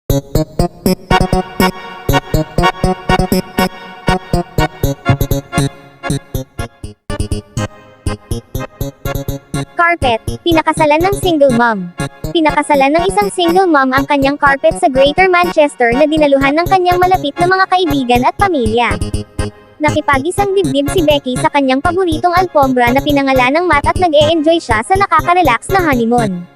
Carpet, pinakasalan ng single mom. Pinakasalan ng isang single mom ang kanyang carpet sa Greater Manchester na dinaluhan ng kanyang malapit na mga kaibigan at pamilya. Nakipag-isang dibdib si Becky sa kanyang paboritong alpombra na pinangalan ng Matt at nag-e-enjoy siya sa nakaka-relax na honeymoon.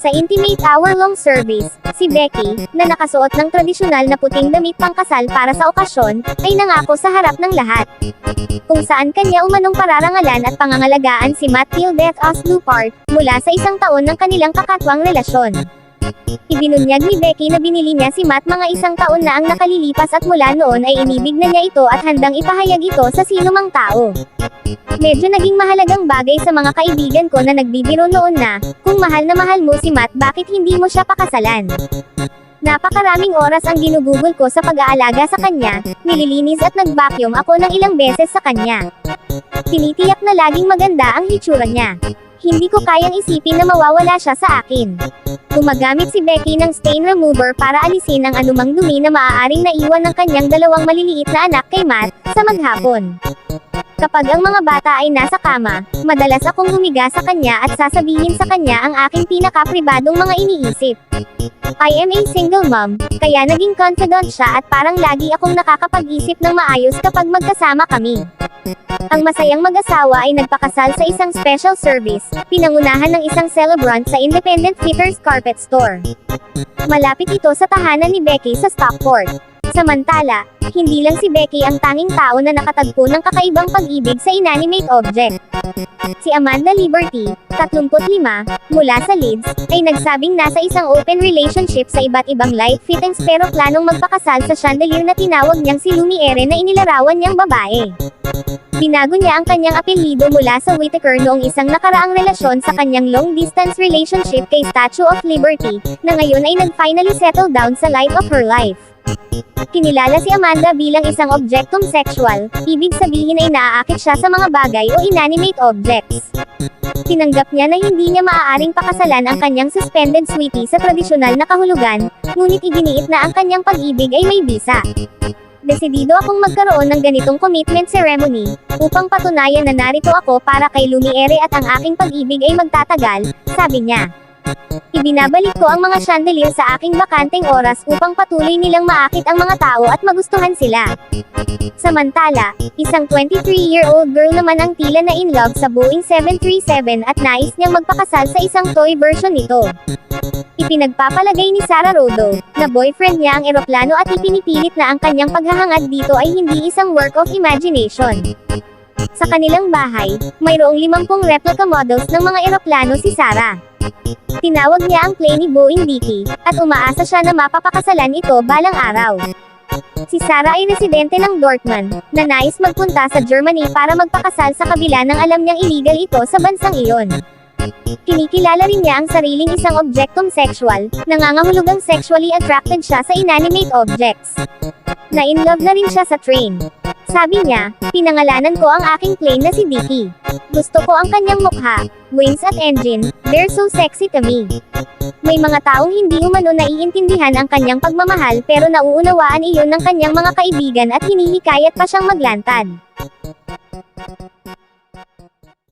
Sa intimate hour-long service, si Becky, na nakasuot ng tradisyonal na puting damit pangkasal para sa okasyon, ay nangako sa harap ng lahat. Kung saan kanya umanong pararangalan at pangangalagaan si Matt till death us do part, mula sa isang taon ng kanilang kakatwang relasyon. Ibinunyag ni Becky na binili niya si Matt mga isang taon na ang nakalilipas at mula noon ay inibig na niya ito at handang ipahayag ito sa sinumang tao. Medyo naging mahalagang bagay sa mga kaibigan ko na nagbibiro noon na, kung mahal na mahal mo si Matt bakit hindi mo siya pakasalan? Napakaraming oras ang ginugugol ko sa pag-aalaga sa kanya, nililinis at nag-vacuum ako ng ilang beses sa kanya. Tinitiyak na laging maganda ang hitsura niya. Hindi ko kayang isipin na mawawala siya sa akin. Gumagamit si Becky ng stain remover para alisin ang anumang dumi na maaaring naiwan ng kanyang dalawang maliliit na anak kay Matt, sa maghapon. Kapag ang mga bata ay nasa kama, madalas akong humiga sa kanya at sasabihin sa kanya ang aking pinaka-pribadong mga iniisip. I am a single mom, kaya naging confident siya at parang lagi akong nakakapag-isip ng maayos kapag magkasama kami. Ang masayang mag-asawa ay nagpakasal sa isang special service, pinangunahan ng isang celebrant sa Independent Fitters Carpet Store. Malapit ito sa tahanan ni Becky sa Stockport. Samantala, hindi lang si Becky ang tanging tao na nakatagpo ng kakaibang pag-ibig sa inanimate object. Si Amanda Liberty, 35, mula sa Leeds, ay nagsabing nasa isang open relationship sa iba't ibang light fittings pero planong magpakasal sa chandelier na tinawag niyang si Lumiere na inilarawan niyang babae. Binago niya ang kanyang apelyido mula sa Whittaker noong isang nakaraang relasyon sa kanyang long-distance relationship kay Statue of Liberty, na ngayon ay nag-finally settle down sa light of her life. Kinilala si Amanda bilang isang objectum sexual, ibig sabihin ay naaakit siya sa mga bagay o inanimate objects. Tinanggap niya na hindi niya maaaring pakasalan ang kanyang suspended sweetie sa tradisyonal na kahulugan, ngunit iginiit na ang kanyang pag-ibig ay may bisa. Desidido akong magkaroon ng ganitong commitment ceremony, upang patunayan na narito ako para kay Lumiere at ang aking pag-ibig ay magtatagal, sabi niya. Ibinabalik ko ang mga chandelier sa aking bakanteng oras upang patuloy nilang maakit ang mga tao at magustuhan sila. Samantala, isang 23-year-old girl naman ang tila na in love sa Boeing 737 at nais niyang magpakasal sa isang toy version nito. Ipinagpapalagay ni Sarah Rodo, na boyfriend niya ang eroplano at ipinipilit na ang kanyang paghahangad dito ay hindi isang work of imagination. Sa kanilang bahay, mayroong 50 replica models ng mga eroplano si Sarah. Tinawag niya ang plane ni Boeing Dicky, at umaasa siya na mapapakasalan ito balang araw. Si Sarah ay residente ng Dortmund, na nais magpunta sa Germany para magpakasal sa kabila ng alam niyang illegal ito sa bansang iyon. Kinikilala rin niya ang sariling isang objectum sexual, nangangahulugang sexually attracted siya sa inanimate objects. Na-in-love na rin siya sa train. Sabi niya, pinangalanan ko ang aking plane na si Dicky. Gusto ko ang kanyang mukha, wings at engine, they're so sexy to me. May mga taong hindi umano naiintindihan ang kanyang pagmamahal pero nauunawaan iyon ng kanyang mga kaibigan at hinihikayat pa siyang maglantad.